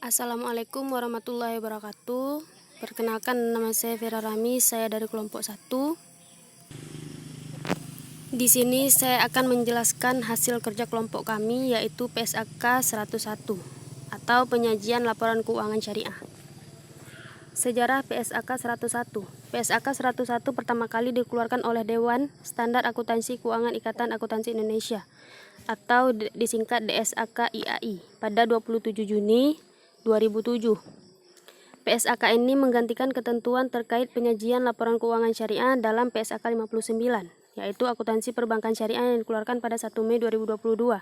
Assalamualaikum warahmatullahi wabarakatuh. Perkenalkan, nama saya Vera Rami, saya dari kelompok 1. Di sini saya akan menjelaskan hasil kerja kelompok kami, yaitu PSAK 101 atau penyajian laporan keuangan syariah. Sejarah PSAK 101. PSAK 101 pertama kali dikeluarkan oleh Dewan Standar Akuntansi Keuangan Ikatan Akuntansi Indonesia atau disingkat DSAK IAI pada 27 Juni 2007. PSAK ini menggantikan ketentuan terkait penyajian laporan keuangan syariah dalam PSAK 59, yaitu akuntansi perbankan syariah yang dikeluarkan pada 1 Mei 2022.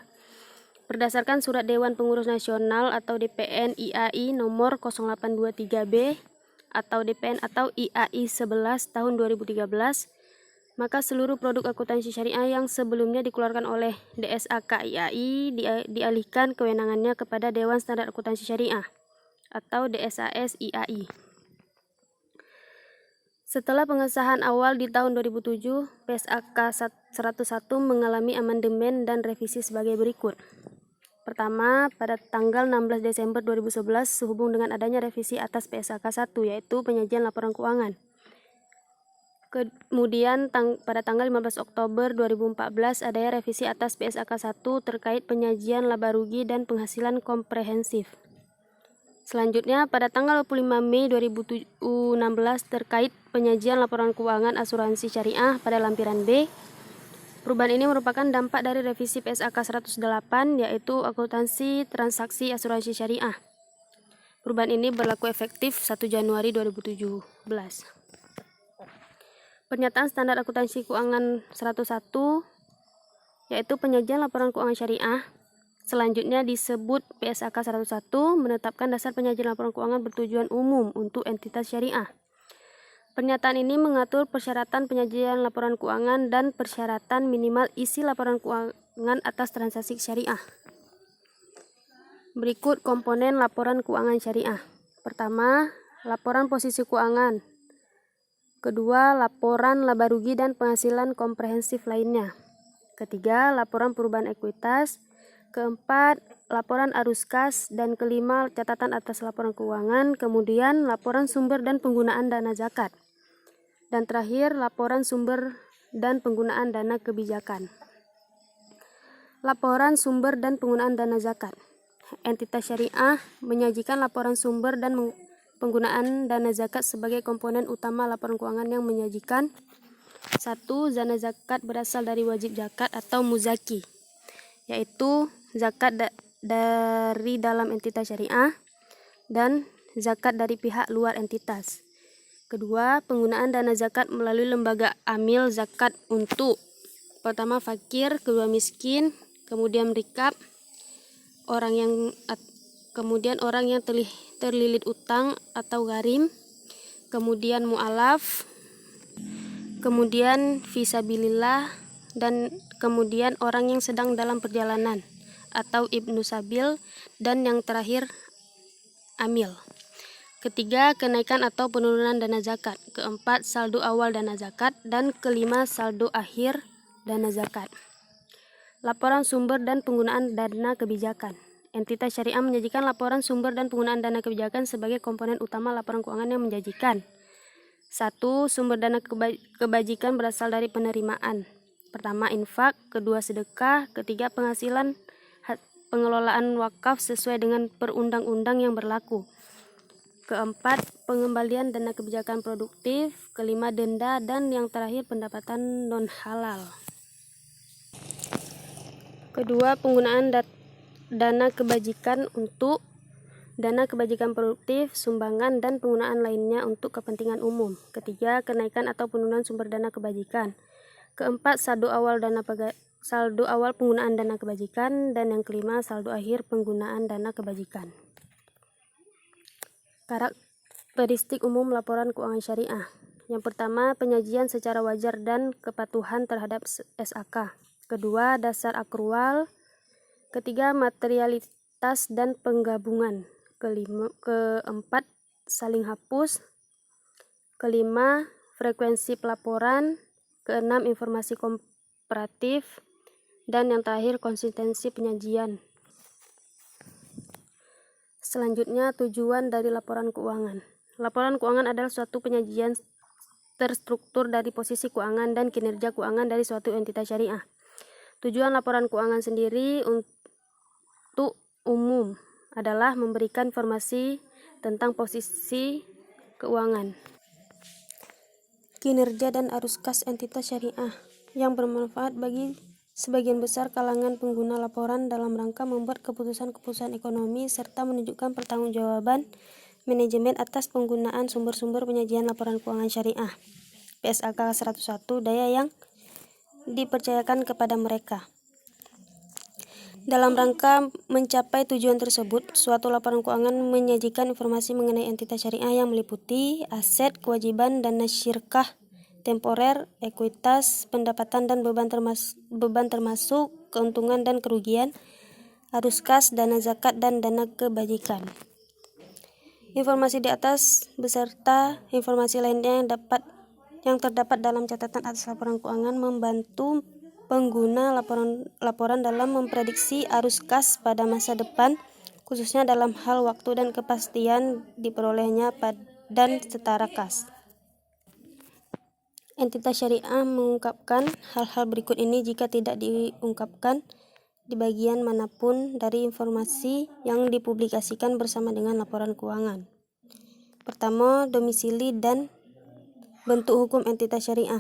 Berdasarkan Surat Dewan Pengurus Nasional atau DPN IAI nomor 0823B atau DPN atau IAI 11 tahun 2013, maka seluruh produk akuntansi syariah yang sebelumnya dikeluarkan oleh DSAK IAI dialihkan kewenangannya kepada Dewan Standar Akuntansi Syariah atau DSAS IAI. Setelah pengesahan awal di tahun 2007, PSAK 101 mengalami amandemen dan revisi sebagai berikut. Pertama, pada tanggal 16 Desember 2011 sehubung dengan adanya revisi atas PSAK 1, yaitu penyajian laporan keuangan. Kemudian pada tanggal 15 Oktober 2014 adanya revisi atas PSAK 1 terkait penyajian laba rugi dan penghasilan komprehensif. Selanjutnya pada tanggal 25 Mei 2016 terkait penyajian laporan keuangan asuransi syariah pada lampiran B. Perubahan ini merupakan dampak dari revisi PSAK 108, yaitu akuntansi transaksi asuransi syariah. Perubahan ini berlaku efektif 1 Januari 2017. Pernyataan standar akuntansi keuangan 101, yaitu penyajian laporan keuangan syariah. Selanjutnya disebut PSAK 101, menetapkan dasar penyajian laporan keuangan bertujuan umum untuk entitas syariah. Pernyataan ini mengatur persyaratan penyajian laporan keuangan dan persyaratan minimal isi laporan keuangan atas transaksi syariah. Berikut komponen laporan keuangan syariah. Pertama, laporan posisi keuangan. Kedua, laporan laba rugi dan penghasilan komprehensif lainnya. Ketiga, laporan perubahan ekuitas. Keempat, laporan arus kas. Dan kelima, catatan atas laporan keuangan. Kemudian, laporan sumber dan penggunaan dana zakat. Dan terakhir, laporan sumber dan penggunaan dana kebijakan. Laporan sumber dan penggunaan dana zakat. Entitas syariah menyajikan laporan sumber dan penggunaan dana zakat sebagai komponen utama laporan keuangan yang menyajikan 1. Dana zakat berasal dari wajib zakat atau muzaki, yaitu zakat dari dalam entitas syariah dan zakat dari pihak luar entitas. Kedua, penggunaan dana zakat melalui lembaga amil zakat untuk pertama fakir, kedua miskin, kemudian rikab, kemudian orang yang terlilit utang atau gharim, kemudian mu'alaf, kemudian fisabilillah, dan kemudian orang yang sedang dalam perjalanan atau ibnu sabil, dan yang terakhir amil. Ketiga, kenaikan atau penurunan dana zakat. Keempat, saldo awal dana zakat. Dan kelima, saldo akhir dana zakat. Laporan sumber dan penggunaan dana kebijakan. Entitas syariah menyajikan laporan sumber dan penggunaan dana kebijakan sebagai komponen utama laporan keuangan yang menjanjikan. 1. Sumber dana kebajikan berasal dari penerimaan. Pertama, infak. Kedua, sedekah. Ketiga, penghasilan pengelolaan wakaf sesuai dengan perundang-undang yang berlaku. Keempat, pengembalian dana kebijakan produktif. Kelima, denda. Dan yang terakhir, pendapatan non-halal. Kedua, penggunaan dana kebajikan untuk dana kebajikan produktif, sumbangan, dan penggunaan lainnya untuk kepentingan umum. Ketiga, kenaikan atau penurunan sumber dana kebajikan. Keempat, saldo awal penggunaan dana kebajikan. Dan yang kelima, saldo akhir penggunaan dana kebajikan. Karakteristik umum laporan keuangan syariah. Yang pertama, penyajian secara wajar dan kepatuhan terhadap SAK. Kedua, dasar akrual. Ketiga, materialitas dan penggabungan. Keempat, saling hapus. Kelima, frekuensi pelaporan. Keenam, informasi komparatif. Dan yang terakhir, konsistensi penyajian. Selanjutnya, tujuan dari laporan keuangan. Laporan keuangan adalah suatu penyajian terstruktur dari posisi keuangan dan kinerja keuangan dari suatu entitas syariah. Tujuan laporan keuangan sendiri untuk umum adalah memberikan informasi tentang posisi keuangan, kinerja dan arus kas entitas syariah yang bermanfaat bagi sebagian besar kalangan pengguna laporan dalam rangka membuat keputusan-keputusan ekonomi serta menunjukkan pertanggungjawaban manajemen atas penggunaan sumber-sumber penyajian laporan keuangan syariah PSAK 101 daya yang dipercayakan kepada mereka. Dalam rangka mencapai tujuan tersebut, suatu laporan keuangan menyajikan informasi mengenai entitas syariah yang meliputi aset, kewajiban, dana syirkah, temporer, ekuitas, pendapatan dan beban termasuk keuntungan dan kerugian, arus kas, dana zakat, dan dana kebajikan. Informasi di atas beserta informasi lainnya yang terdapat dalam catatan atas laporan keuangan membantu pengguna laporan dalam memprediksi arus kas pada masa depan, khususnya dalam hal waktu dan kepastian diperolehnya dan setara kas. Entitas syariah mengungkapkan hal-hal berikut ini jika tidak diungkapkan di bagian manapun dari informasi yang dipublikasikan bersama dengan laporan keuangan. Pertama, domisili dan bentuk hukum entitas syariah.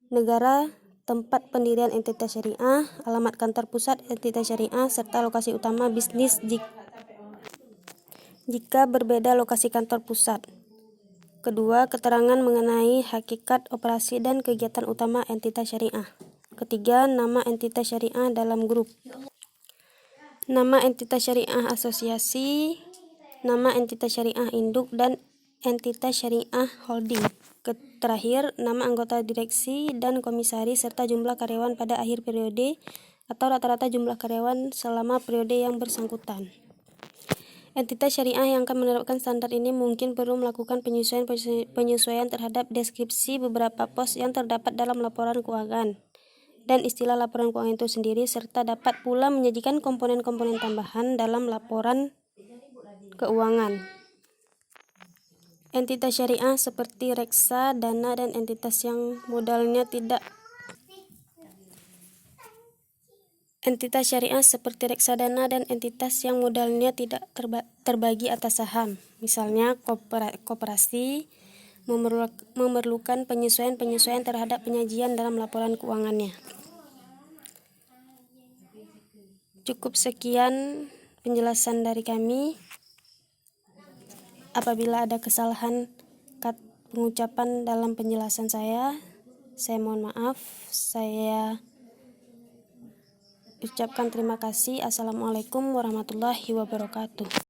Negara, tempat pendirian entitas syariah, alamat kantor pusat entitas syariah, serta lokasi utama bisnis jika berbeda lokasi kantor pusat. Kedua, keterangan mengenai hakikat operasi dan kegiatan utama entitas syariah. Ketiga, nama entitas syariah dalam grup. Nama entitas syariah asosiasi, nama entitas syariah induk, dan entitas syariah holding. Terakhir, nama anggota direksi dan komisaris serta jumlah karyawan pada akhir periode atau rata-rata jumlah karyawan selama periode yang bersangkutan. Entitas syariah yang akan menerapkan standar ini mungkin perlu melakukan penyesuaian terhadap deskripsi beberapa pos yang terdapat dalam laporan keuangan dan istilah laporan keuangan itu sendiri, serta dapat pula menyajikan komponen-komponen tambahan dalam laporan keuangan. Entitas syariah seperti reksadana dan entitas yang modalnya tidak terbagi atas saham, misalnya koperasi, memerlukan penyesuaian terhadap penyajian dalam laporan keuangannya. Cukup sekian penjelasan dari kami. Apabila ada kesalahan pengucapan dalam penjelasan saya mohon maaf. Saya ucapkan terima kasih. Assalamualaikum warahmatullahi wabarakatuh.